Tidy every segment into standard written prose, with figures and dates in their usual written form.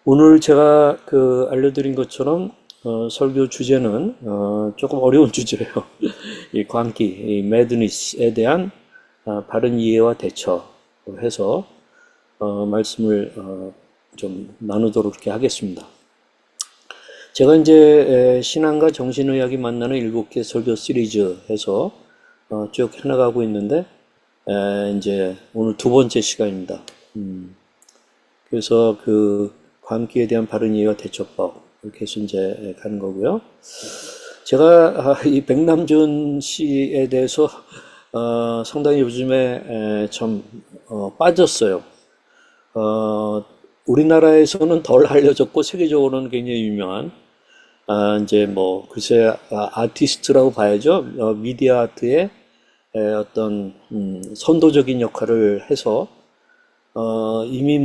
오늘 제가 알려드린 것처럼 설교 주제는 조금 어려운 주제예요. 이 광기, 이 매드니스에 대한 바른 이해와 대처 해서 말씀을 좀 나누도록 그렇게 하겠습니다. 제가 이제 신앙과 정신의학이 만나는 7개 설교 시리즈 해서 쭉 해나가고 있는데 이제 오늘 두 번째 시간입니다. 그래서 광기에 대한 바른 이해와 대처법 이렇게 해서 이제 가는 거고요. 제가 이 백남준 씨에 대해서 상당히 요즘에 참 빠졌어요. 우리나라에서는 덜 알려졌고 세계적으로는 굉장히 유명한 이제 뭐 글쎄 아티스트라고 봐야죠. 미디어 아트의 어떤 선도적인 역할을 해서 이미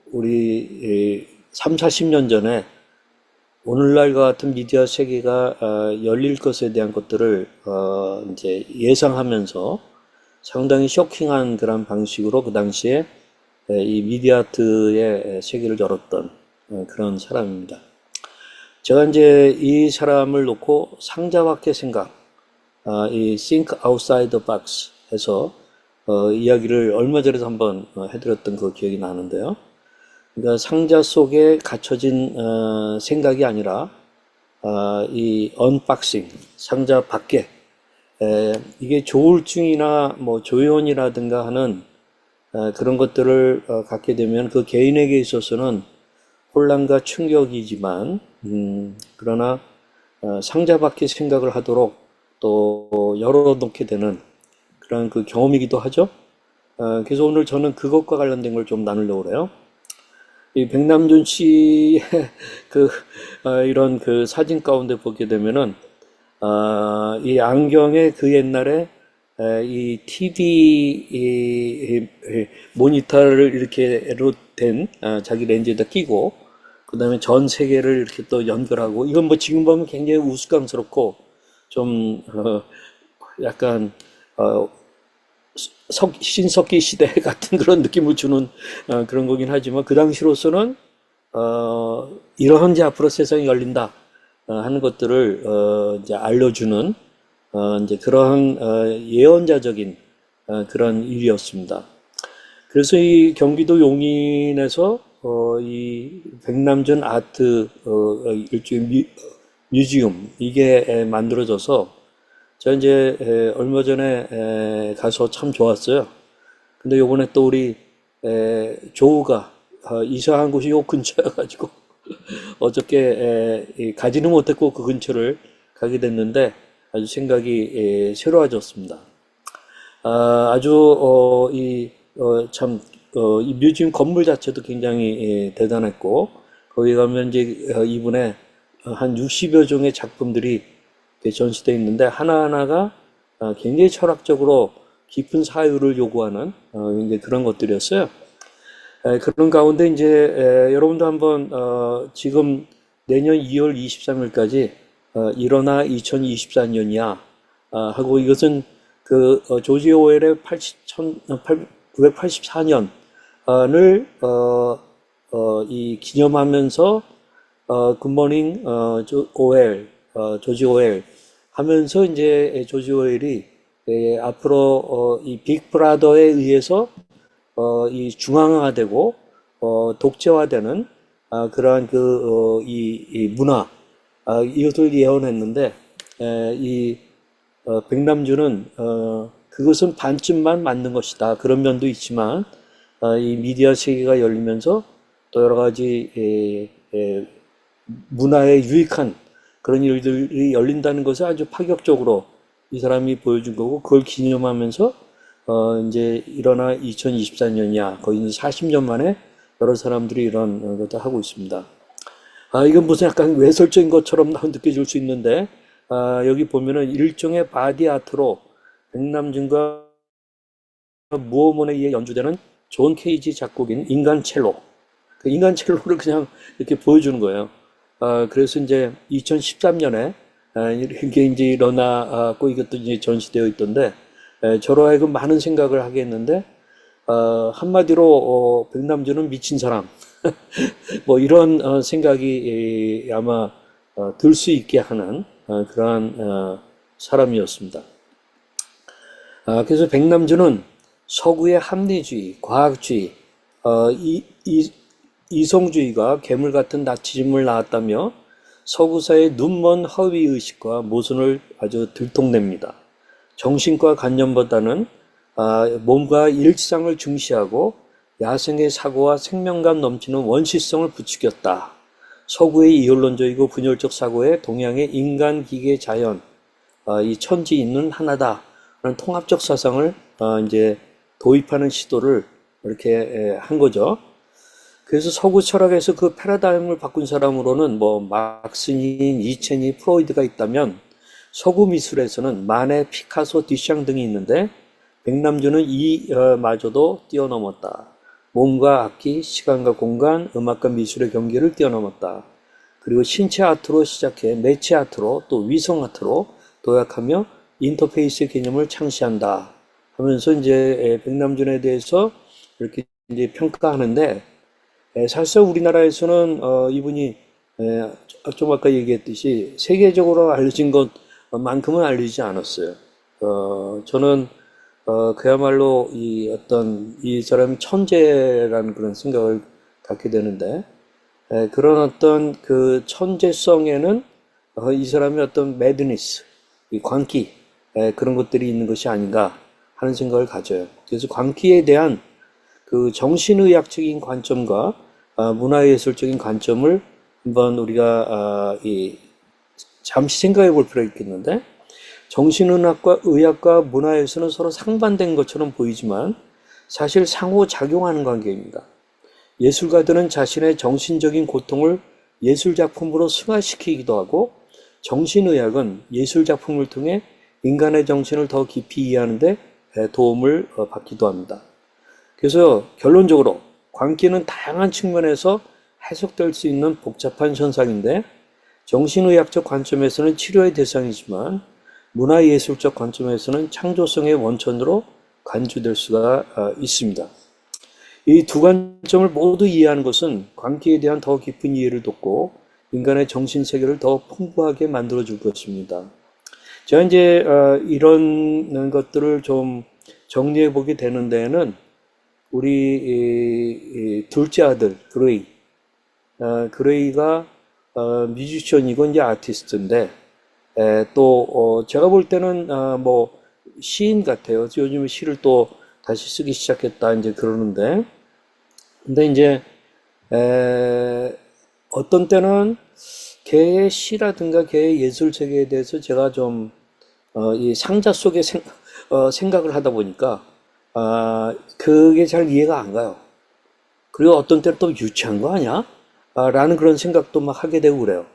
우리 3, 40년 전에 오늘날과 같은 미디어 세계가 열릴 것에 대한 것들을 이제 예상하면서 상당히 쇼킹한 그런 방식으로 그 당시에 이 미디어 아트의 세계를 열었던 그런 사람입니다. 제가 이제 이 사람을 놓고 상자 밖의 생각, 이 Think Outside the Box 해서 이야기를 얼마 전에도 한번 해드렸던 그 기억이 나는데요. 그러니까 상자 속에 갇혀진 생각이 아니라 이 언박싱, 상자 밖에 이게 조울증이나 뭐 조현이라든가 하는 그런 것들을 갖게 되면 그 개인에게 있어서는 혼란과 충격이지만 그러나 상자 밖의 생각을 하도록 또 열어놓게 되는 그런 그 경험이기도 하죠. 그래서 오늘 저는 그것과 관련된 걸 좀 나누려고 그래요. 이 백남준 씨의 이런 사진 가운데 보게 되면은 이 안경에 그 옛날에 이 TV 모니터를 이렇게로 된 자기 렌즈에다 끼고 그 다음에 전 세계를 이렇게 또 연결하고 이건 뭐 지금 보면 굉장히 우스꽝스럽고 좀 약간 신석기 시대 같은 그런 느낌을 주는 그런 거긴 하지만 그 당시로서는 이러한지 앞으로 세상이 열린다 하는 것들을 이제 알려주는 이제 그러한 예언자적인 그런 일이었습니다. 그래서 이 경기도 용인에서 이 백남준 아트 일종의 뮤지엄 이게 만들어져서 제가 이제 얼마 전에 가서 참 좋았어요. 근데 요번에 또 우리 조우가 이사한 곳이 요 근처여가지고 어저께 가지는 못했고 그 근처를 가게 됐는데 아주 생각이 새로워졌습니다. 아주 이 뮤지엄 건물 자체도 굉장히 대단했고 거기 가면 이제 이분의 한 60여 종의 작품들이 전시되어 있는데 하나하나가 굉장히 철학적으로 깊은 사유를 요구하는 이제 그런 것들이었어요. 그런 가운데 이제 여러분도 한번 지금 내년 2월 23일까지 일어나 2024년이야 하고 이것은 조지 오웰의 1984년을 이 기념하면서 굿모닝 오웰 조지 오웰 하면서 이제 조지 오웰이 앞으로 이 빅브라더에 의해서 이 중앙화되고 독재화되는 그러한 이 문화 이것을 예언했는데 이 백남준은 그것은 반쯤만 맞는 것이다 그런 면도 있지만 이 미디어 세계가 열리면서 또 여러 가지 문화에 유익한 그런 일들이 열린다는 것을 아주 파격적으로 이 사람이 보여준 거고 그걸 기념하면서 이제 일어나 2024년이야 거의 40년 만에 여러 사람들이 이런 것도 하고 있습니다. 이건 무슨 약간 외설적인 것처럼 느껴질 수 있는데 여기 보면은 일종의 바디 아트로 백남준과 무어문에 의해 연주되는 존 케이지 작곡인 인간 첼로 그 인간 첼로를 그냥 이렇게 보여주는 거예요. 그래서 이제 2013년에 이게 이제 일어나고 이것도 이제 전시되어 있던데 저로 하여금 많은 생각을 하게 했는데 한마디로 백남준은 미친 사람 뭐 이런 생각이 아마 들 수 있게 하는 그러한 사람이었습니다. 그래서 백남주는 서구의 합리주의, 과학주의, 이성주의가 괴물 같은 나치즘을 낳았다며 서구사의 눈먼 허위의식과 모순을 아주 들통냅니다. 정신과 관념보다는 몸과 일상을 중시하고 야생의 사고와 생명감 넘치는 원시성을 부추겼다. 서구의 이율론적이고 분열적 사고에 동양의 인간, 기계, 자연, 이 천지 있는 하나다. 라는 통합적 사상을 이제 도입하는 시도를 이렇게 한 거죠. 그래서 서구 철학에서 그 패러다임을 바꾼 사람으로는 뭐 막스니, 니체니, 프로이드가 있다면 서구 미술에서는 마네, 피카소, 뒤샹 등이 있는데 백남주는 마저도 뛰어넘었다. 몸과 악기, 시간과 공간, 음악과 미술의 경계를 뛰어넘었다. 그리고 신체 아트로 시작해 매체 아트로 또 위성 아트로 도약하며 인터페이스의 개념을 창시한다. 하면서 이제 백남준에 대해서 이렇게 이제 평가하는데 사실상 우리나라에서는 이분이 좀 아까 얘기했듯이 세계적으로 알려진 것만큼은 알려지지 않았어요. 저는 그야말로 이 사람이 천재라는 그런 생각을 갖게 되는데 그런 어떤 그 천재성에는 이 사람의 어떤 매드니스, 이 광기 그런 것들이 있는 것이 아닌가 하는 생각을 가져요. 그래서 광기에 대한 그 정신의학적인 관점과 문화예술적인 관점을 한번 우리가 잠시 생각해 볼 필요가 있겠는데 정신의학과 의학과 문화에서는 서로 상반된 것처럼 보이지만 사실 상호작용하는 관계입니다. 예술가들은 자신의 정신적인 고통을 예술작품으로 승화시키기도 하고 정신의학은 예술작품을 통해 인간의 정신을 더 깊이 이해하는 데 도움을 받기도 합니다. 그래서 결론적으로 광기는 다양한 측면에서 해석될 수 있는 복잡한 현상인데 정신의학적 관점에서는 치료의 대상이지만 문화예술적 관점에서는 창조성의 원천으로 간주될 수가 있습니다. 이 두 관점을 모두 이해하는 것은 광기에 대한 더 깊은 이해를 돕고 인간의 정신세계를 더 풍부하게 만들어줄 것입니다. 제가 이제 이런 것들을 좀 정리해 보게 되는 데에는 우리 둘째 아들 그레이가 뮤지션이고 이제 아티스트인데 또 제가 볼 때는 뭐 시인 같아요. 요즘에 시를 또 다시 쓰기 시작했다 이제 그러는데 근데 이제 어떤 때는 걔의 시라든가 걔의 예술 세계에 대해서 제가 좀 이 상자 속에 생각을 하다 보니까 그게 잘 이해가 안 가요. 그리고 어떤 때는 또 유치한 거 아니야? 라는 그런 생각도 막 하게 되고 그래요.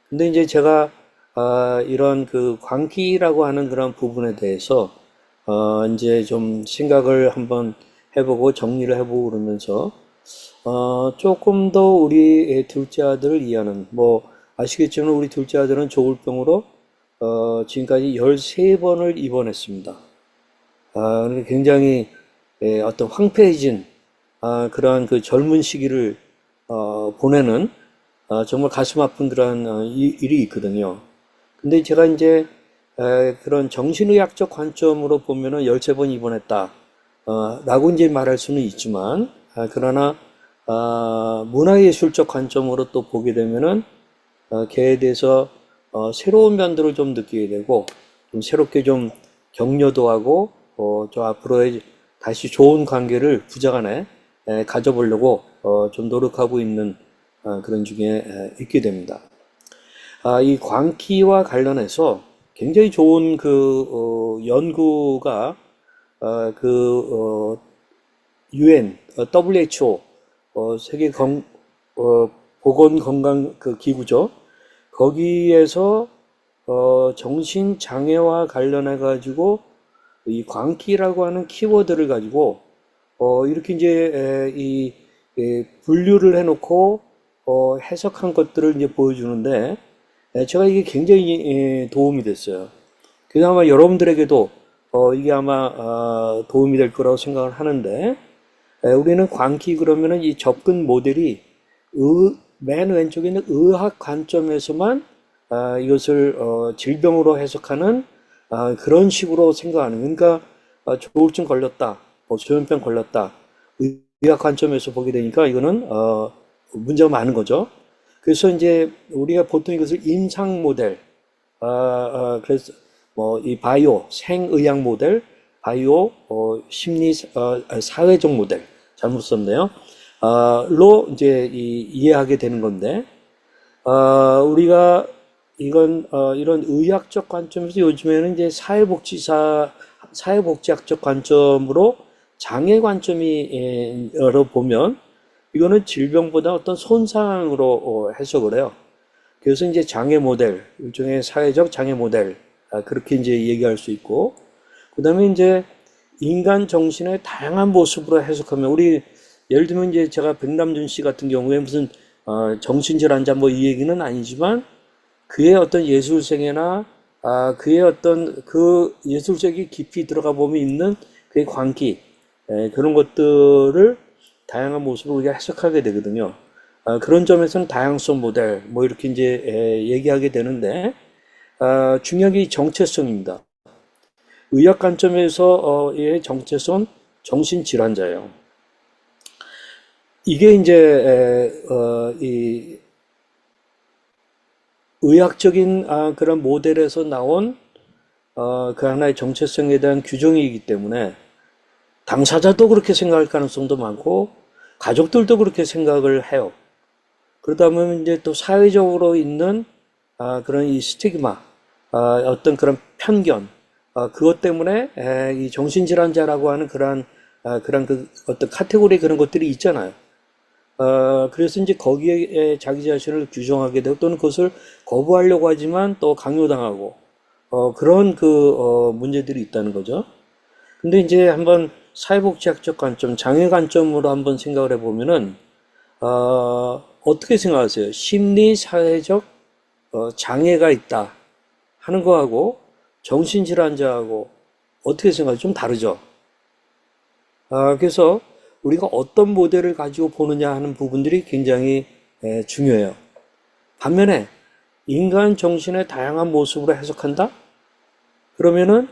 근데 이제 제가 이런 그 광기라고 하는 그런 부분에 대해서 이제 좀 생각을 한번 해보고 정리를 해보고 그러면서 조금 더 우리 둘째 아들을 이해하는 뭐 아시겠지만 우리 둘째 아들은 조울병으로 지금까지 13번을 입원했습니다. 굉장히 어떤 황폐해진 그러한 그 젊은 시기를 보내는 정말 가슴 아픈 그런 일이 있거든요. 근데 제가 이제 그런 정신의학적 관점으로 보면은 13번 입원했다 라고 이제 말할 수는 있지만 그러나 문화예술적 관점으로 또 보게 되면은 걔에 대해서 새로운 면들을 좀 느끼게 되고 좀 새롭게 좀 격려도 하고 저 앞으로의 다시 좋은 관계를 부자간에 가져보려고 좀 노력하고 있는 그런 중에 있게 됩니다. 이 광기와 관련해서 굉장히 좋은 연구가 UN, WHO, 세계 보건건강 기구죠. 거기에서 정신장애와 관련해 가지고 이 광기라고 하는 키워드를 가지고 이렇게 이제 분류를 해놓고 해석한 것들을 이제 보여주는데 제가 이게 굉장히 도움이 됐어요. 그래서 아마 여러분들에게도 이게 아마 도움이 될 거라고 생각을 하는데 우리는 광기 그러면은 이 접근 모델이 맨 왼쪽에 있는 의학 관점에서만 이것을 질병으로 해석하는 그런 식으로 생각하는. 그러니까 조울증 걸렸다, 뭐 조현병 걸렸다. 의학 관점에서 보게 되니까 이거는 문제가 많은 거죠. 그래서 이제 우리가 보통 이것을 임상 모델, 그래서 뭐 이 바이오 생의학 모델, 바이오 심리 사회적 모델 잘못 썼네요. 로 이제 이해하게 되는 건데 우리가 이건 이런 의학적 관점에서 요즘에는 이제 사회복지학적 관점으로 장애 관점이로 보면 이거는 질병보다 어떤 손상으로 해석을 해요. 그래서 이제 장애 모델, 일종의 사회적 장애 모델, 그렇게 이제 얘기할 수 있고, 그 다음에 이제 인간 정신의 다양한 모습으로 해석하면, 우리, 예를 들면 이제 제가 백남준 씨 같은 경우에 무슨, 정신질환자 뭐 이 얘기는 아니지만, 그의 어떤 예술생애나, 그의 어떤 그 예술sek이 깊이 들어가 보면 있는 그의 광기, 그런 것들을 다양한 모습으로 우리가 해석하게 되거든요. 그런 점에서는 다양성 모델, 뭐 이렇게 이제 얘기하게 되는데, 중요한 게 이 정체성입니다. 의학 관점에서의 정체성, 정신질환자예요. 이게 이제, 이 의학적인 그런 모델에서 나온 그 하나의 정체성에 대한 규정이기 때문에 당사자도 그렇게 생각할 가능성도 많고, 가족들도 그렇게 생각을 해요. 그러다 보면 이제 또 사회적으로 있는 그런 이 스티그마, 어떤 그런 편견, 그것 때문에 이 정신질환자라고 하는 그런 그 어떤 카테고리 그런 것들이 있잖아요. 그래서 이제 거기에 자기 자신을 규정하게 되고 또는 그것을 거부하려고 하지만 또 강요당하고, 그런 문제들이 있다는 거죠. 근데 이제 한번 사회복지학적 관점, 장애 관점으로 한번 생각을 해보면은, 어떻게 생각하세요? 심리, 사회적 장애가 있다 하는 거하고 정신질환자하고 어떻게 생각하세요? 좀 다르죠? 그래서 우리가 어떤 모델을 가지고 보느냐 하는 부분들이 굉장히 중요해요. 반면에 인간 정신의 다양한 모습으로 해석한다? 그러면은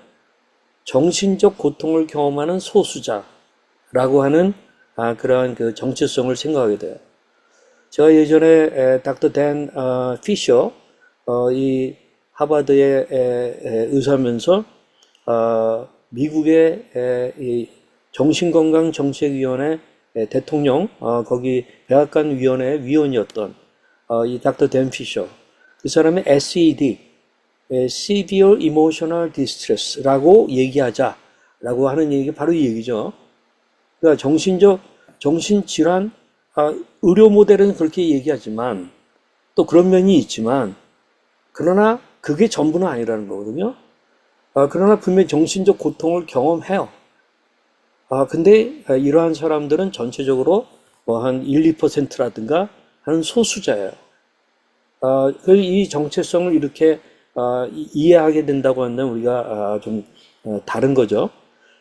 정신적 고통을 경험하는 소수자라고 하는 그러한 그 정체성을 생각하게 돼요. 제가 예전에 닥터 댄 피셔, 이 하버드의 의사면서 미국의 이 정신건강정책위원회 대통령, 거기 백악관위원회 위원이었던 이 닥터 댄 피셔, 그 사람의 SED, Severe Emotional Distress라고 얘기하자라고 하는 얘기가 바로 이 얘기죠. 그러니까 정신질환, 의료 모델은 그렇게 얘기하지만 또 그런 면이 있지만 그러나 그게 전부는 아니라는 거거든요. 그러나 분명히 정신적 고통을 경험해요. 근데 이러한 사람들은 전체적으로 뭐 한 1, 2%라든가 하는 소수자예요. 이 정체성을 이렇게 이해하게 된다고 한다면 우리가 좀 다른 거죠.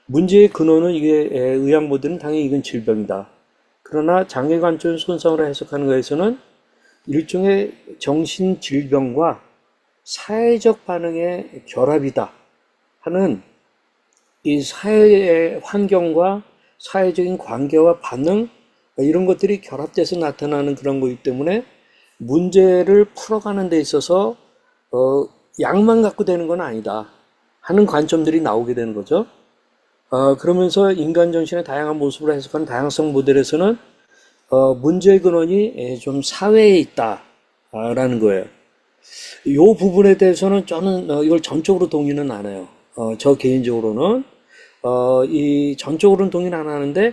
문제의 근원은 이게 의학 모델은 당연히 이건 질병이다. 그러나 장애 관점 손상으로 해석하는 것에서는 일종의 정신 질병과 사회적 반응의 결합이다 하는 이 사회의 환경과 사회적인 관계와 반응 이런 것들이 결합돼서 나타나는 그런 거기 때문에 문제를 풀어가는 데 있어서 약만 갖고 되는 건 아니다 하는 관점들이 나오게 되는 거죠. 그러면서 인간 정신의 다양한 모습을 해석하는 다양성 모델에서는 문제의 근원이 좀 사회에 있다라는 거예요. 이 부분에 대해서는 저는 이걸 전적으로 동의는 안 해요. 저 개인적으로는 이 전적으로는 동의는 안 하는데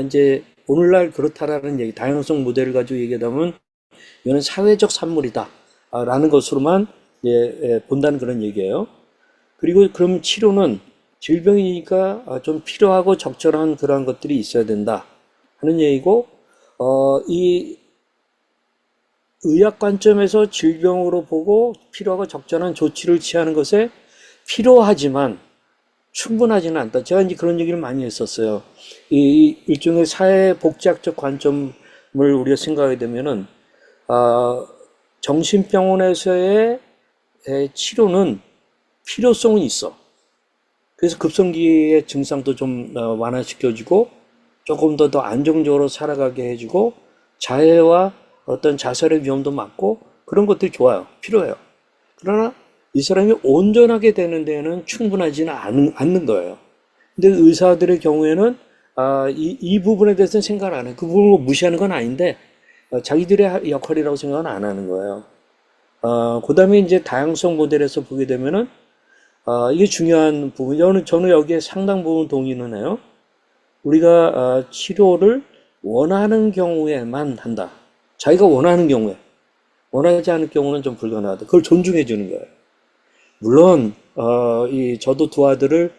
이제 오늘날 그렇다라는 얘기, 다양성 모델을 가지고 얘기하다면 이거는 사회적 산물이다 라는 것으로만 본다는 그런 얘기예요. 그리고 그럼 치료는 질병이니까 좀 필요하고 적절한 그러한 것들이 있어야 된다 하는 얘기고, 이 의학 관점에서 질병으로 보고 필요하고 적절한 조치를 취하는 것에 필요하지만 충분하지는 않다. 제가 이제 그런 얘기를 많이 했었어요. 이 일종의 사회복지학적 관점 우리가 생각하게 되면은, 아, 정신병원에서의 치료는 필요성은 있어. 그래서 급성기의 증상도 좀 완화시켜주고 조금 더 안정적으로 살아가게 해주고 자해와 어떤 자살의 위험도 막고 그런 것들이 좋아요. 필요해요. 그러나 이 사람이 온전하게 되는 데에는 충분하지는 않는 거예요. 근데 의사들의 경우에는 이 부분에 대해서는 생각을 안 해요. 그 부분을 무시하는 건 아닌데 자기들의 역할이라고 생각은 안 하는 거예요. 그 다음에 이제 다양성 모델에서 보게 되면은 이게 중요한 부분이요. 저는 여기에 상당 부분 동의는 해요. 우리가 치료를 원하는 경우에만 한다. 자기가 원하는 경우에, 원하지 않을 경우는 좀 불가능하다. 그걸 존중해 주는 거예요. 물론 저도 두 아들을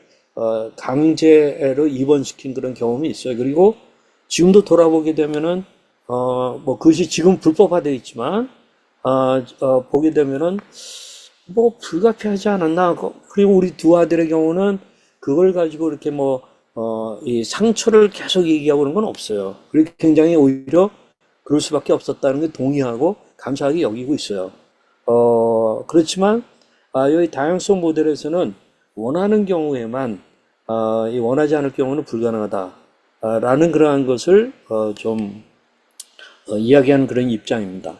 강제로 입원시킨 그런 경험이 있어요. 그리고 지금도 돌아보게 되면은 뭐 그것이 지금 불법화되어 있지만 보게 되면은 뭐 불가피하지 않았나. 그리고 우리 두 아들의 경우는 그걸 가지고 이렇게 이 상처를 계속 얘기하고 그런 건 없어요. 그리고 굉장히 오히려 그럴 수밖에 없었다는 게 동의하고 감사하게 여기고 있어요. 그렇지만 여기 다양성 모델에서는 원하는 경우에만 이 원하지 않을 경우는 불가능하다. 라는 그러한 것을 좀 이야기하는 그런 입장입니다.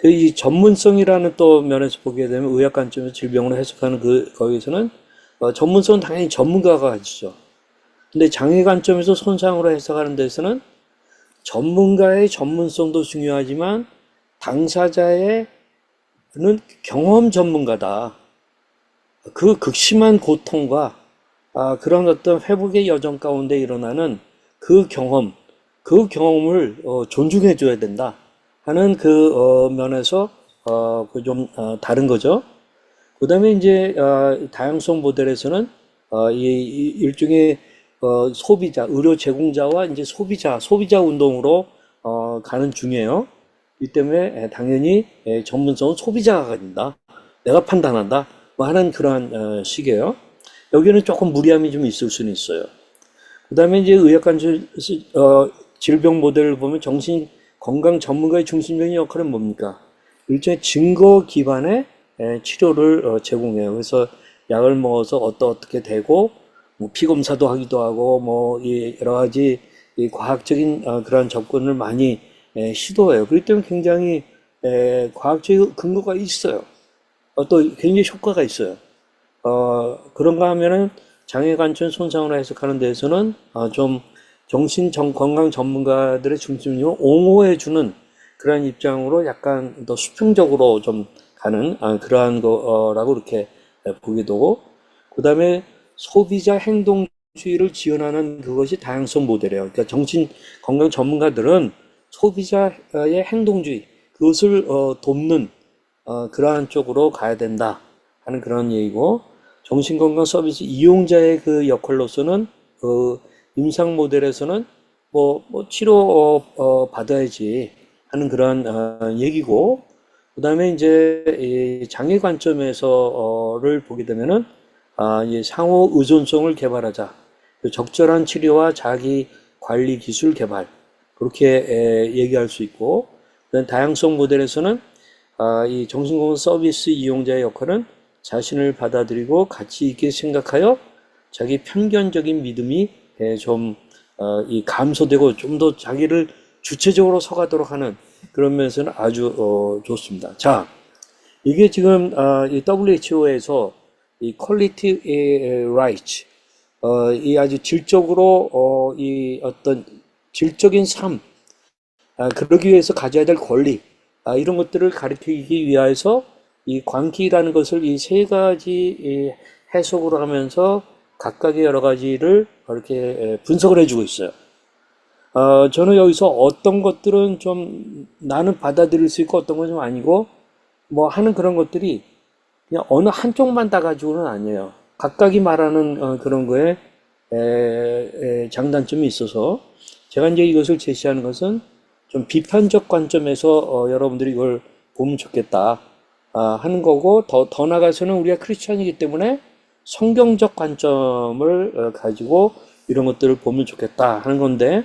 이 전문성이라는 또 면에서 보게 되면 의학 관점에서 질병으로 해석하는 거기서는 전문성은 당연히 전문가가 가지죠. 근데 장애 관점에서 손상으로 해석하는 데서는 전문가의 전문성도 중요하지만 당사자의 는 경험 전문가다. 그 극심한 고통과 그런 어떤 회복의 여정 가운데 일어나는 그 경험을 존중해 줘야 된다 하는 면에서 좀 다른 거죠. 그 다음에 이제 다양성 모델에서는 일종의 소비자, 의료 제공자와 이제 소비자 운동으로 가는 중이에요. 이 때문에 당연히 전문성은 소비자가 가진다. 내가 판단한다. 뭐 하는 그러한 식이에요. 여기는 조금 무리함이 좀 있을 수는 있어요. 그 다음에 이제 의학관절 질병 모델을 보면 정신 건강 전문가의 중심적인 역할은 뭡니까? 일종의 증거 기반의 치료를 제공해요. 그래서 약을 먹어서 어떻게 되고 뭐 피검사도 하기도 하고 뭐 여러 가지 이 과학적인 그러한 접근을 많이 시도해요. 그렇기 때문에 굉장히 과학적 근거가 있어요. 또 굉장히 효과가 있어요. 그런가 하면은 장애 관점 손상으로 해석하는 데에서는 좀 건강 전문가들의 중심으로 옹호해주는 그러한 입장으로 약간 더 수평적으로 좀 가는 그러한 거라고 이렇게 보기도 하고, 그 다음에 소비자 행동주의를 지원하는 그것이 다양성 모델이에요. 그러니까 정신 건강 전문가들은 소비자의 행동주의, 그것을 돕는 그러한 쪽으로 가야 된다 하는 그런 얘기고, 정신건강 서비스 이용자의 그 역할로서는 임상 모델에서는 뭐 치료 받아야지 하는 그런 얘기고, 그 다음에 이제 이 장애 관점에서를 보게 되면은 이 상호 의존성을 개발하자, 그 적절한 치료와 자기 관리 기술 개발, 그렇게 얘기할 수 있고, 그다음 다양성 모델에서는 이 정신건강 서비스 이용자의 역할은 자신을 받아들이고 가치 있게 생각하여 자기 편견적인 믿음이 좀 이 감소되고 좀 더 자기를 주체적으로 서가도록 하는 그런 면에서는 아주 좋습니다. 자, 이게 지금 이 WHO에서 이 퀄리티 라이츠, 이 아주 질적으로 이 어떤 질적인 삶, 그러기 위해서 가져야 될 권리, 이런 것들을 가리키기 위해서 이 광기라는 것을 이 세 가지 해석으로 하면서 각각의 여러 가지를 이렇게 분석을 해주고 있어요. 저는 여기서 어떤 것들은 좀 나는 받아들일 수 있고 어떤 건 좀 아니고 뭐 하는 그런 것들이 그냥 어느 한쪽만 다 가지고는 아니에요. 각각이 말하는 그런 거에 장단점이 있어서 제가 이제 이것을 제시하는 것은 좀 비판적 관점에서 여러분들이 이걸 보면 좋겠다 하는 거고, 더 나아가서는 우리가 크리스찬이기 때문에 성경적 관점을 가지고 이런 것들을 보면 좋겠다 하는 건데,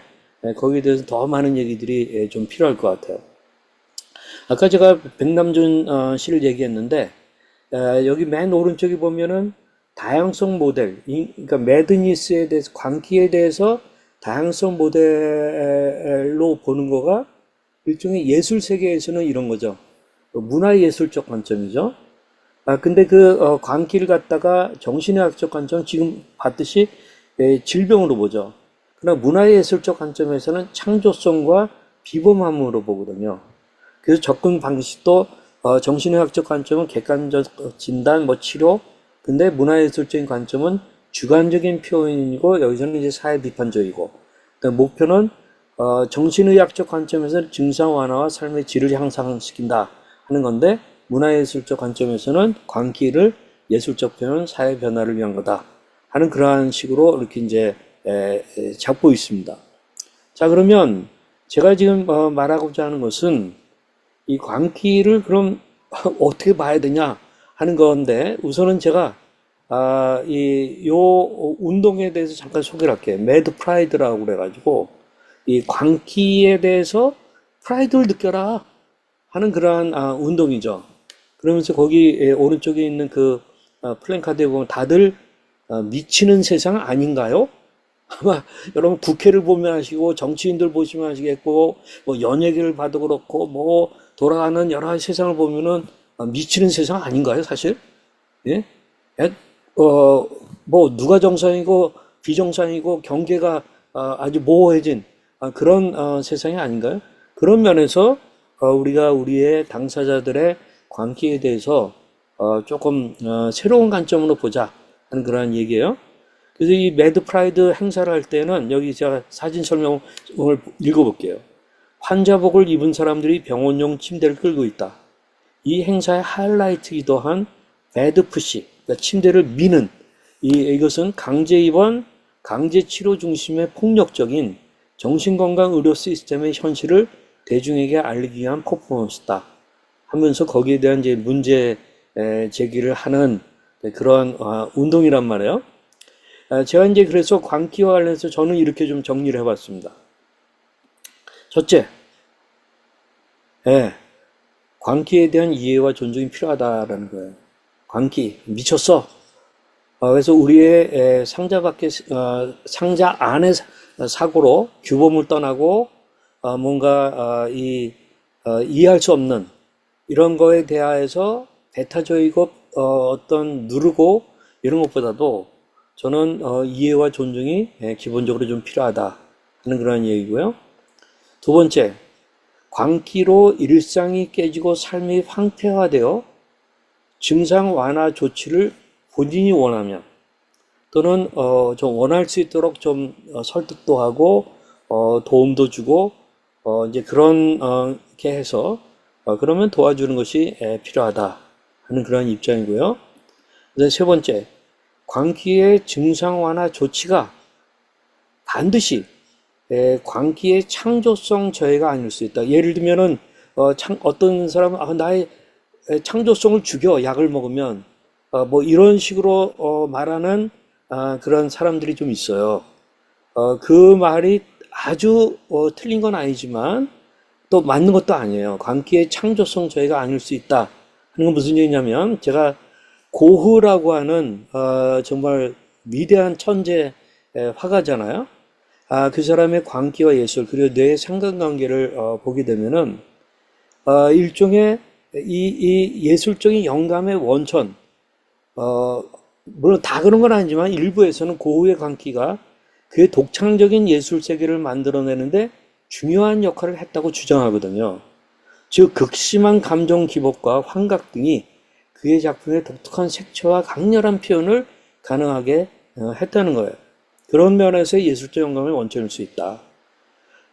거기에 대해서 더 많은 얘기들이 좀 필요할 것 같아요. 아까 제가 백남준 씨를 얘기했는데 여기 맨 오른쪽에 보면은 다양성 모델, 그러니까 매드니스에 대해서 광기에 대해서 다양성 모델로 보는 거가 일종의 예술 세계에서는 이런 거죠. 문화예술적 관점이죠. 근데 광기를 갖다가 정신의학적 관점, 지금 봤듯이 질병으로 보죠. 그러나 문화예술적 관점에서는 창조성과 비범함으로 보거든요. 그래서 접근 방식도 정신의학적 관점은 객관적 진단, 뭐 치료, 근데 문화예술적인 관점은 주관적인 표현이고 여기서는 이제 사회 비판적이고, 그러니까 목표는 정신의학적 관점에서 증상 완화와 삶의 질을 향상시킨다 하는 건데 문화예술적 관점에서는 광기를 예술적 표현, 사회 변화를 위한 거다 하는 그러한 식으로 이렇게 이제 잡고 있습니다. 자, 그러면 제가 지금 말하고자 하는 것은 이 광기를 그럼 어떻게 봐야 되냐 하는 건데 우선은 제가 요 운동에 대해서 잠깐 소개를 할게요. 매드 프라이드라고 그래가지고 이 광기에 대해서 프라이드를 느껴라 하는 그러한 운동이죠. 그러면서 거기 오른쪽에 있는 플랜카드에 보면 다들 미치는 세상 아닌가요? 아마 여러분 국회를 보면 아시고 정치인들 보시면 아시겠고 뭐 연예계를 봐도 그렇고 뭐 돌아가는 여러 가지 세상을 보면은 미치는 세상 아닌가요, 사실? 예? 뭐 누가 정상이고 비정상이고 경계가 아주 모호해진 그런 세상이 아닌가요? 그런 면에서 우리가 우리의 당사자들의 광기에 대해서 조금 새로운 관점으로 보자 하는 그런 얘기예요. 그래서 이 매드 프라이드 행사를 할 때는 여기 제가 사진 설명을 읽어볼게요. 환자복을 입은 사람들이 병원용 침대를 끌고 있다. 이 행사의 하이라이트이기도 한 배드 푸시, 그러니까 침대를 미는 이것은 강제 입원, 강제 치료 중심의 폭력적인 정신건강 의료 시스템의 현실을 대중에게 알리기 위한 퍼포먼스다 하면서 거기에 대한 이제 문제 제기를 하는 그런 운동이란 말이에요. 제가 이제 그래서 광기와 관련해서 저는 이렇게 좀 정리를 해봤습니다. 첫째, 광기에 대한 이해와 존중이 필요하다라는 거예요. 광기 미쳤어. 그래서 우리의 상자 밖에 상자 안의 사고로 규범을 떠나고 뭔가 이해할 수 없는 이런 거에 대하여서 배타적이고 어떤 누르고 이런 것보다도 저는 이해와 존중이 기본적으로 좀 필요하다 하는 그런 얘기고요. 두 번째, 광기로 일상이 깨지고 삶이 황폐화되어 증상 완화 조치를 본인이 원하면 또는 좀 원할 수 있도록 좀 설득도 하고 도움도 주고 이제 그런 게 해서 그러면 도와주는 것이 필요하다 하는 그런 입장이고요. 그래서 세 번째, 광기의 증상 완화 조치가 반드시 광기의 창조성 저해가 아닐 수 있다. 예를 들면은 어떤 사람은 나의 창조성을 죽여 약을 먹으면 뭐 이런 식으로 말하는 그런 사람들이 좀 있어요. 그 말이 아주 틀린 건 아니지만 또 맞는 것도 아니에요. 광기의 창조성 저해가 아닐 수 있다 하는 건 무슨 얘기냐면 제가 고흐라고 하는 정말 위대한 천재 화가잖아요. 그 사람의 광기와 예술 그리고 뇌의 상관관계를 보게 되면은 일종의 이 예술적인 영감의 원천 물론 다 그런 건 아니지만 일부에서는 고흐의 광기가 그의 독창적인 예술 세계를 만들어내는데 중요한 역할을 했다고 주장하거든요. 즉 극심한 감정 기복과 환각 등이 그의 작품의 독특한 색채와 강렬한 표현을 가능하게 했다는 거예요. 그런 면에서 예술적 영감의 원천일 수 있다.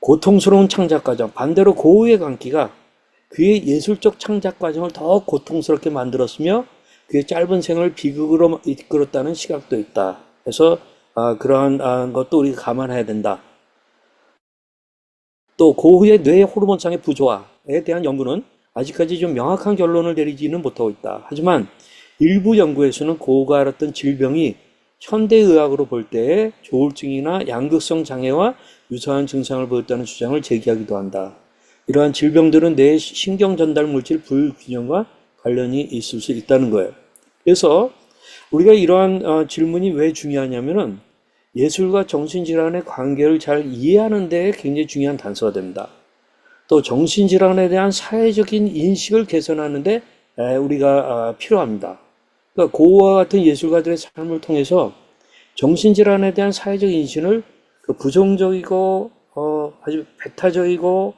고통스러운 창작 과정, 반대로 고흐의 광기가 그의 예술적 창작 과정을 더 고통스럽게 만들었으며 그의 짧은 생을 비극으로 이끌었다는 시각도 있다. 그래서 그러한 것도 우리가 감안해야 된다. 또 고흐의 뇌 호르몬상의 부조화에 대한 연구는 아직까지 좀 명확한 결론을 내리지는 못하고 있다. 하지만 일부 연구에서는 고흐가 앓았던 질병이 현대의학으로 볼 때에 조울증이나 양극성 장애와 유사한 증상을 보였다는 주장을 제기하기도 한다. 이러한 질병들은 뇌 신경 전달 물질 불균형과 관련이 있을 수 있다는 거예요. 그래서 우리가 이러한 질문이 왜 중요하냐면은 예술과 정신질환의 관계를 잘 이해하는 데 굉장히 중요한 단서가 됩니다. 또 정신질환에 대한 사회적인 인식을 개선하는 데 우리가 필요합니다. 그러니까 고우와 같은 예술가들의 삶을 통해서 정신질환에 대한 사회적 인식을 부정적이고 아주 배타적이고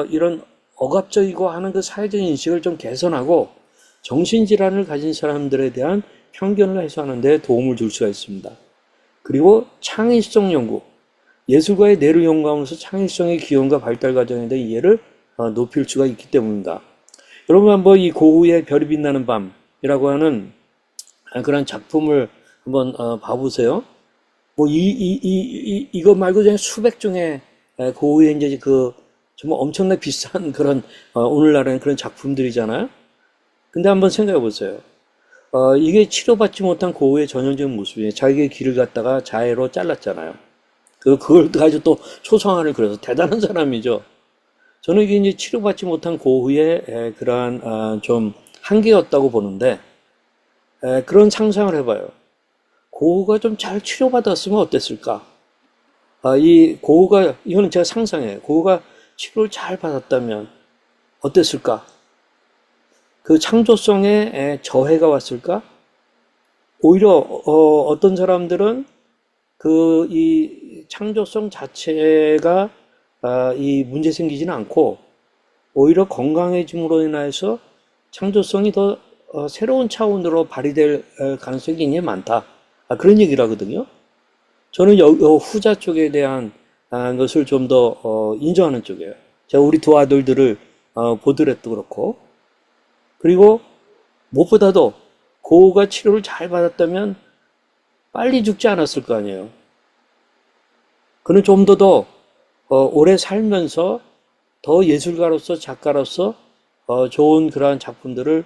이런 억압적이고 하는 그 사회적 인식을 좀 개선하고 정신질환을 가진 사람들에 대한 편견을 해소하는 데 도움을 줄 수가 있습니다. 그리고 창의성 연구, 예술가의 뇌를 연구하면서 창의성의 기원과 발달 과정에 대한 이해를 높일 수가 있기 때문입니다. 여러분 한번 이 고흐의 별이 빛나는 밤이라고 하는 그런 작품을 한번 봐보세요. 뭐 이거 말고 그냥 수백 종의 고흐의 이제 그 정말 엄청나게 비싼 그런 오늘날에는 그런 작품들이잖아요. 근데 한번 생각해 보세요. 이게 치료받지 못한 고흐의 전형적인 모습이에요. 자기의 귀를 갖다가 자해로 잘랐잖아요. 그걸 가지고 또 초상화를 그려서 대단한 사람이죠. 저는 이게 이제 치료받지 못한 고흐의 그러한 좀 한계였다고 보는데, 그런 상상을 해봐요. 고흐가 좀 잘 치료받았으면 어땠을까? 이거는 제가 상상해요. 고흐가 치료를 잘 받았다면 어땠을까? 그 창조성에 저해가 왔을까? 오히려 어떤 사람들은 이 창조성 자체가 이 문제 생기지는 않고 오히려 건강해짐으로 인해서 창조성이 더 새로운 차원으로 발휘될 가능성이 굉장히 많다. 그런 얘기를 하거든요. 저는 후자 쪽에 대한 것을 좀 더 인정하는 쪽이에요. 제가 우리 두 아들들을 보더라도 그렇고, 그리고 무엇보다도 고흐가 치료를 잘 받았다면 빨리 죽지 않았을 거 아니에요. 그는 좀 더 오래 살면서 더 예술가로서 작가로서 좋은 그러한 작품들을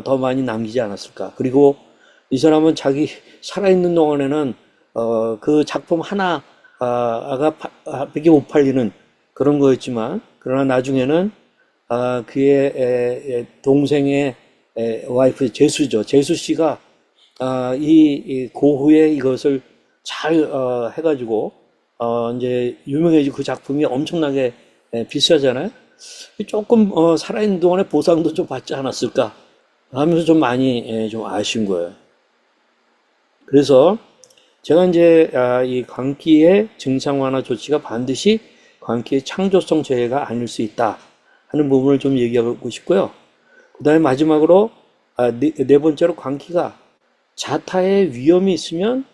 더 많이 남기지 않았을까. 그리고 이 사람은 자기 살아있는 동안에는 그 작품 하나가 밖에 못 팔리는 그런 거였지만, 그러나 나중에는 그의 동생의 와이프 제수죠. 제수 씨가 이 고흐의 이것을 잘 해가지고 이제 유명해지고 그 작품이 엄청나게 비싸잖아요. 조금 살아있는 동안에 보상도 좀 받지 않았을까 하면서 좀 많이 좀 아쉬운 거예요. 그래서 제가 이제 이 광기의 증상 완화 조치가 반드시 광기의 창조성 저해가 아닐 수 있다 하는 부분을 좀 얘기하고 싶고요. 그 다음에 마지막으로 네 번째로 광기가 자타의 위험이 있으면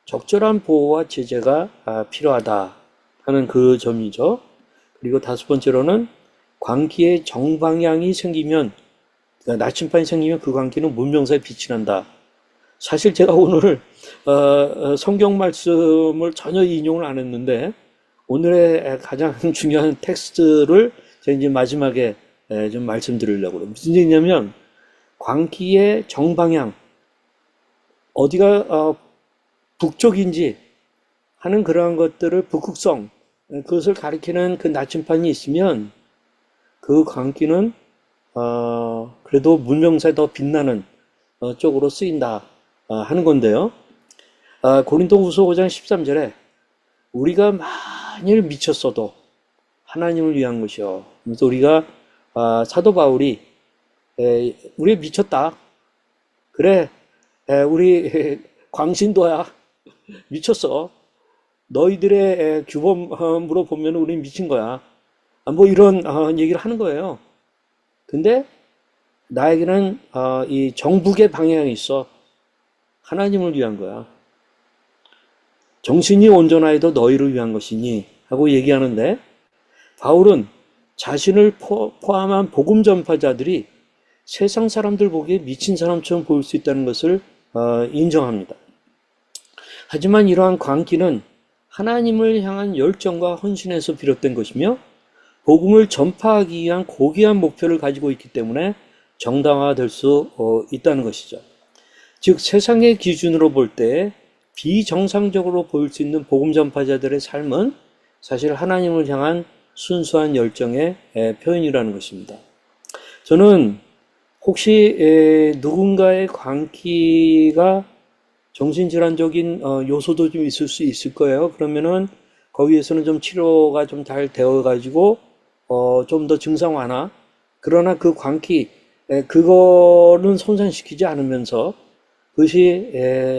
적절한 보호와 제재가 필요하다 하는 그 점이죠. 그리고 다섯 번째로는 광기의 정방향이 생기면, 그러니까 나침판이 생기면 그 광기는 문명사에 빛이 난다. 사실 제가 오늘 성경 말씀을 전혀 인용을 안 했는데 오늘의 가장 중요한 텍스트를 제가 이제 마지막에 좀 말씀드리려고 해요. 무슨 얘기냐면 광기의 정방향, 어디가 북쪽인지 하는 그러한 것들을 북극성, 그것을 가리키는 그 나침판이 있으면 그 광기는 그래도 문명사에 더 빛나는 쪽으로 쓰인다 하는 건데요. 고린도후서 5장 13절에 우리가 만일 미쳤어도 하나님을 위한 것이요. 그래서 우리가 사도 바울이 우리 미쳤다. 그래, 우리 광신도야 미쳤어. 너희들의 규범으로 보면 우리 미친 거야. 뭐 이런 얘기를 하는 거예요. 근데 나에게는 이 정북의 방향이 있어. 하나님을 위한 거야. 정신이 온전하여도 너희를 위한 것이니 하고 얘기하는데, 바울은 자신을 포함한 복음 전파자들이 세상 사람들 보기에 미친 사람처럼 보일 수 있다는 것을 인정합니다. 하지만 이러한 광기는 하나님을 향한 열정과 헌신에서 비롯된 것이며 복음을 전파하기 위한 고귀한 목표를 가지고 있기 때문에 정당화될 수 있다는 것이죠. 즉 세상의 기준으로 볼 때 비정상적으로 보일 수 있는 복음 전파자들의 삶은 사실 하나님을 향한 순수한 열정의 표현이라는 것입니다. 저는 혹시 누군가의 광기가 정신질환적인 요소도 좀 있을 수 있을 거예요. 그러면은 거기에서는 좀 치료가 좀 잘 되어가지고 좀 더 증상 완화. 그러나 그 광기 그거는 손상시키지 않으면서 그것이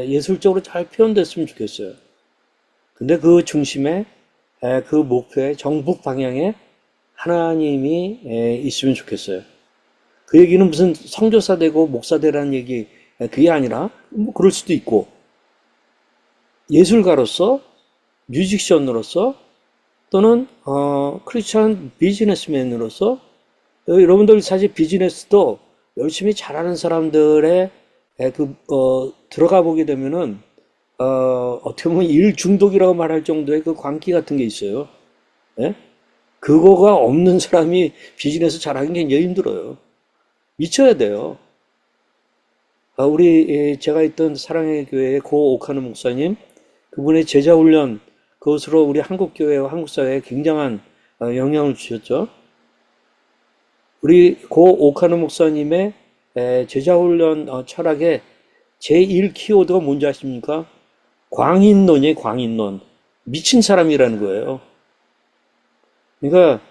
예술적으로 잘 표현됐으면 좋겠어요. 근데 그 중심에 그 목표의 정북 방향에 하나님이 있으면 좋겠어요. 그 얘기는 무슨 선교사 되고 목사 되라는 얘기 그게 아니라 뭐 그럴 수도 있고 예술가로서 뮤지션으로서 또는 크리스천 비즈니스맨으로서 여러분들 사실 비즈니스도 열심히 잘하는 사람들의 들어가 보게 되면은 어떻게 보면 일 중독이라고 말할 정도의 그 광기 같은 게 있어요. 예? 그거가 없는 사람이 비즈니스 잘하기 굉장히 힘들어요. 미쳐야 돼요. 제가 있던 사랑의 교회의 고 오카노 목사님, 그분의 제자 훈련, 그것으로 우리 한국 교회와 한국 사회에 굉장한 영향을 주셨죠. 우리 고 오카노 목사님의 제자 훈련 철학의 제1 키워드가 뭔지 아십니까? 광인론이에요, 광인론. 미친 사람이라는 거예요. 그러니까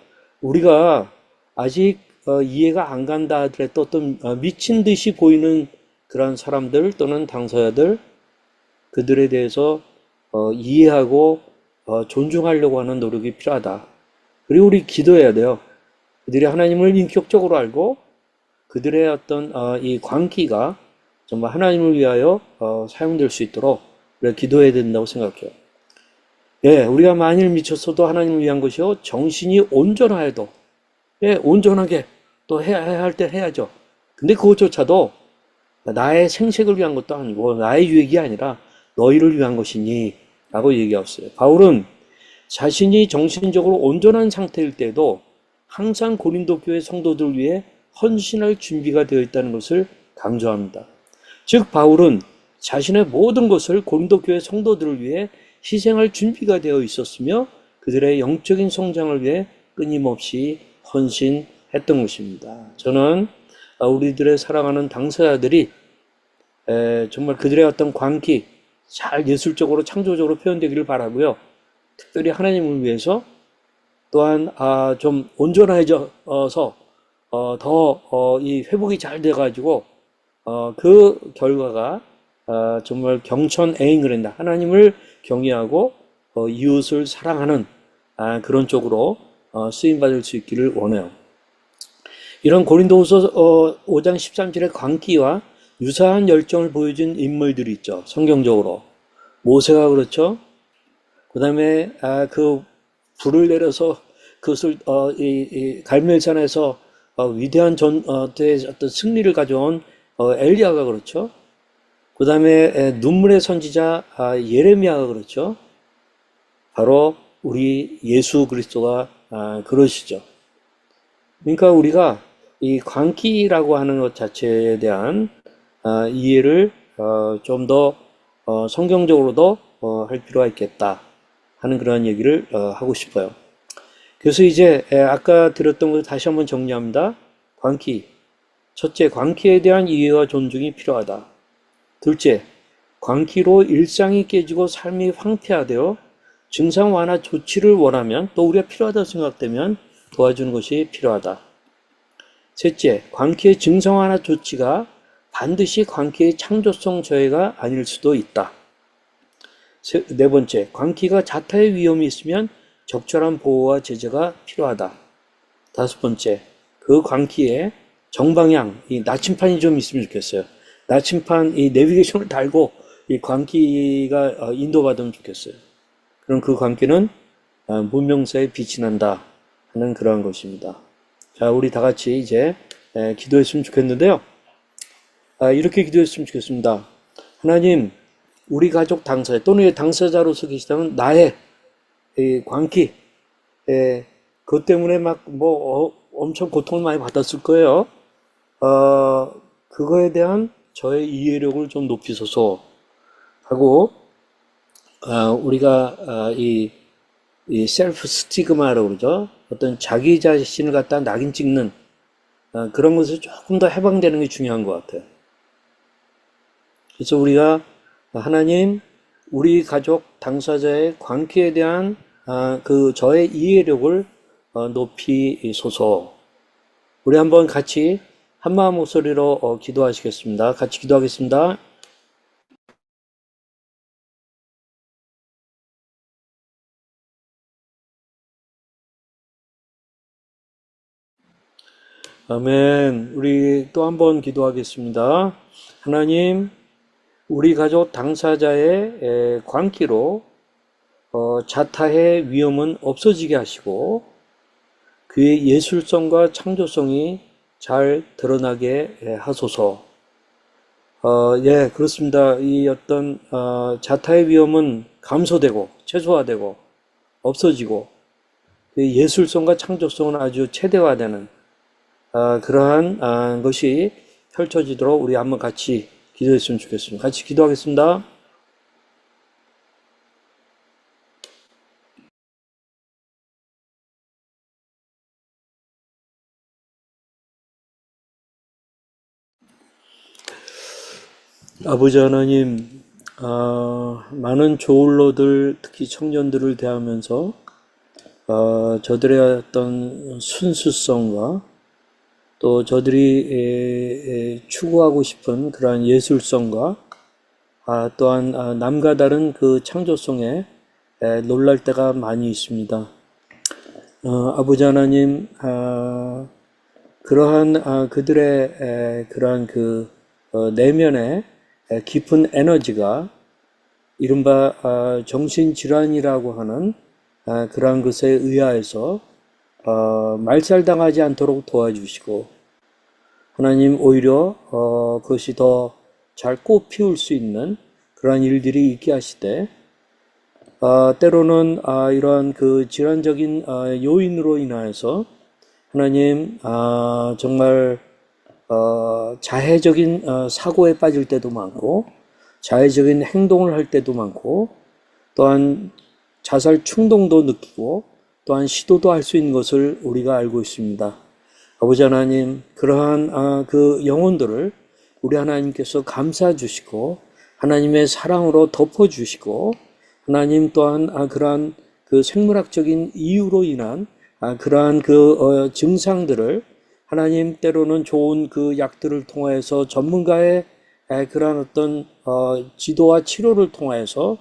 우리가 아직 이해가 안 간다 하더라도 어떤 미친 듯이 보이는 그런 사람들 또는 당사자들 그들에 대해서 이해하고 존중하려고 하는 노력이 필요하다. 그리고 우리 기도해야 돼요. 그들이 하나님을 인격적으로 알고 그들의 어떤 이 광기가 정말 하나님을 위하여 사용될 수 있도록 우리가 기도해야 된다고 생각해요. 예, 우리가 만일 미쳤어도 하나님을 위한 것이요 정신이 온전하여도 예, 온전하게 또 해야 할 때 해야죠. 근데 그것조차도 나의 생색을 위한 것도 아니고 나의 유익이 아니라 너희를 위한 것이니 라고 얘기했어요. 바울은 자신이 정신적으로 온전한 상태일 때도 항상 고린도 교회 성도들을 위해 헌신할 준비가 되어 있다는 것을 강조합니다. 즉 바울은 자신의 모든 것을 고린도 교회 성도들을 위해 희생할 준비가 되어 있었으며 그들의 영적인 성장을 위해 끊임없이 헌신했던 것입니다. 저는 우리들의 사랑하는 당사자들이 정말 그들의 어떤 광기 잘 예술적으로 창조적으로 표현되기를 바라고요. 특별히 하나님을 위해서 또한 좀 온전해져서 더 이 회복이 잘 돼가지고 그 결과가 정말 경천애인을 한다. 하나님을 경외하고 이웃을 사랑하는 그런 쪽으로 쓰임받을 수 있기를 원해요. 이런 고린도후서 5장 13절의 광기와 유사한 열정을 보여준 인물들이 있죠. 성경적으로. 모세가 그렇죠. 그 다음에 그 불을 내려서 그것을 이 갈멜산에서 위대한 어떤 승리를 가져온 엘리야가 그렇죠. 그 다음에 눈물의 선지자 예레미야가 그렇죠. 바로 우리 예수 그리스도가 그러시죠. 그러니까 우리가 이 광기라고 하는 것 자체에 대한 이해를 좀 더 성경적으로도 할 필요가 있겠다 하는 그런 얘기를 하고 싶어요. 그래서 이제 아까 들었던 것을 다시 한번 정리합니다. 광기. 첫째, 광기에 대한 이해와 존중이 필요하다. 둘째, 광기로 일상이 깨지고 삶이 황폐화되어 증상 완화 조치를 원하면 또 우리가 필요하다고 생각되면 도와주는 것이 필요하다. 셋째, 광기의 증상 완화 조치가 반드시 광기의 창조성 저해가 아닐 수도 있다. 네 번째, 광기가 자타의 위험이 있으면 적절한 보호와 제재가 필요하다. 다섯 번째, 그 광기에 정방향, 이 나침판이 좀 있으면 좋겠어요. 나침판, 이 내비게이션을 달고 이 광기가 인도받으면 좋겠어요. 그럼 그 광기는 문명사에 빛이 난다 하는 그러한 것입니다. 자, 우리 다 같이 이제 기도했으면 좋겠는데요. 이렇게 기도했으면 좋겠습니다. 하나님, 우리 가족 당사자 또는 당사자로서 계시다면 나의 이 광기, 그것 때문에 막 엄청 고통을 많이 받았을 거예요. 그거에 대한 저의 이해력을 좀 높이소서 하고 우리가 이 셀프 스티그마라고 그러죠. 어떤 자기 자신을 갖다 낙인 찍는 그런 것을 조금 더 해방되는 게 중요한 것 같아요. 그래서 우리가 하나님, 우리 가족 당사자의 관계에 대한 그 저의 이해력을 높이소서. 우리 한번 같이 한마음 목소리로 기도하시겠습니다. 같이 기도하겠습니다. 아멘. 우리 또 한번 기도하겠습니다. 하나님, 우리 가족 당사자의 관계로 자타의 위험은 없어지게 하시고 그의 예술성과 창조성이 잘 드러나게 하소서. 예, 그렇습니다. 이 어떤 자타의 위험은 감소되고 최소화되고 없어지고 그의 예술성과 창조성은 아주 최대화되는 그러한 것이 펼쳐지도록 우리 한번 같이 기도했으면 좋겠습니다. 같이 기도하겠습니다. 아버지 하나님, 많은 조울로들, 특히 청년들을 대하면서 저들의 어떤 순수성과 또 저들이 추구하고 싶은 그러한 예술성과 또한 남과 다른 그 창조성에 놀랄 때가 많이 있습니다. 아버지 하나님, 그러한 그들의 그러한 그 내면의 깊은 에너지가 이른바 정신질환이라고 하는 그러한 것에 의하여서 말살당하지 않도록 도와주시고 하나님 오히려 그것이 더 잘 꽃 피울 수 있는 그러한 일들이 있게 하시되 때로는 이러한 그 질환적인 요인으로 인하여서 하나님 정말 자해적인 사고에 빠질 때도 많고 자해적인 행동을 할 때도 많고 또한 자살 충동도 느끼고 또한 시도도 할 수 있는 것을 우리가 알고 있습니다. 아버지 하나님, 그러한 그 영혼들을 우리 하나님께서 감싸 주시고 하나님의 사랑으로 덮어 주시고 하나님 또한 그러한 그 생물학적인 이유로 인한 그러한 그 증상들을 하나님 때로는 좋은 그 약들을 통하여서 전문가의 그러한 어떤 지도와 치료를 통하여서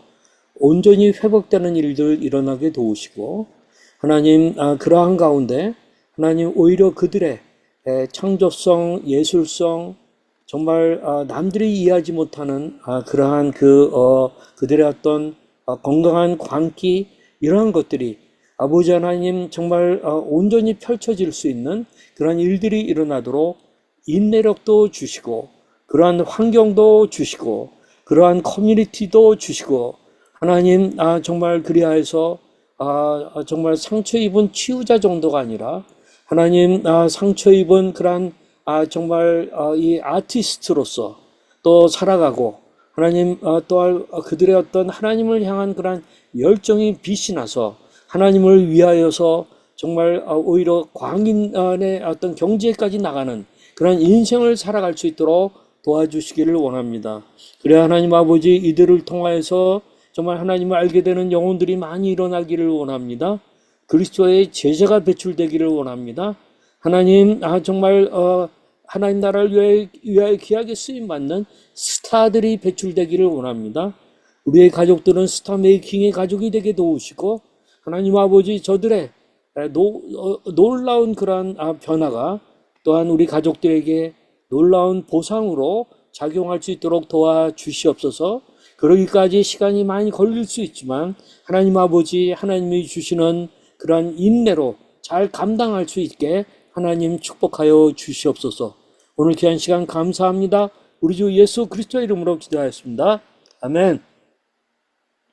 온전히 회복되는 일들 일어나게 도우시고 하나님 그러한 가운데 하나님 오히려 그들의 창조성, 예술성 정말 남들이 이해하지 못하는 그러한 그들의 어떤 건강한 광기 이러한 것들이 아버지 하나님 정말 온전히 펼쳐질 수 있는 그러한 일들이 일어나도록 인내력도 주시고 그러한 환경도 주시고 그러한 커뮤니티도 주시고 하나님 정말 그리하여서 정말 상처 입은 치유자 정도가 아니라 하나님 상처 입은 그러한 정말 이 아티스트로서 또 살아가고 하나님 또 그들의 어떤 하나님을 향한 그러한 열정이 빛이 나서 하나님을 위하여서 정말 오히려 광인의 어떤 경지에까지 나가는 그런 인생을 살아갈 수 있도록 도와주시기를 원합니다. 그래 하나님 아버지 이들을 통하여서 정말 하나님을 알게 되는 영혼들이 많이 일어나기를 원합니다. 그리스도의 제자가 배출되기를 원합니다. 하나님 정말 하나님 나라를 위하여 귀하게 쓰임받는 스타들이 배출되기를 원합니다. 우리의 가족들은 스타 메이킹의 가족이 되게 도우시고 하나님 아버지 저들의 놀라운 그러한 변화가 또한 우리 가족들에게 놀라운 보상으로 작용할 수 있도록 도와주시옵소서. 그러기까지 시간이 많이 걸릴 수 있지만 하나님 아버지 하나님이 주시는 그러한 인내로 잘 감당할 수 있게 하나님 축복하여 주시옵소서. 오늘 귀한 시간 감사합니다. 우리 주 예수 그리스도의 이름으로 기도하였습니다. 아멘.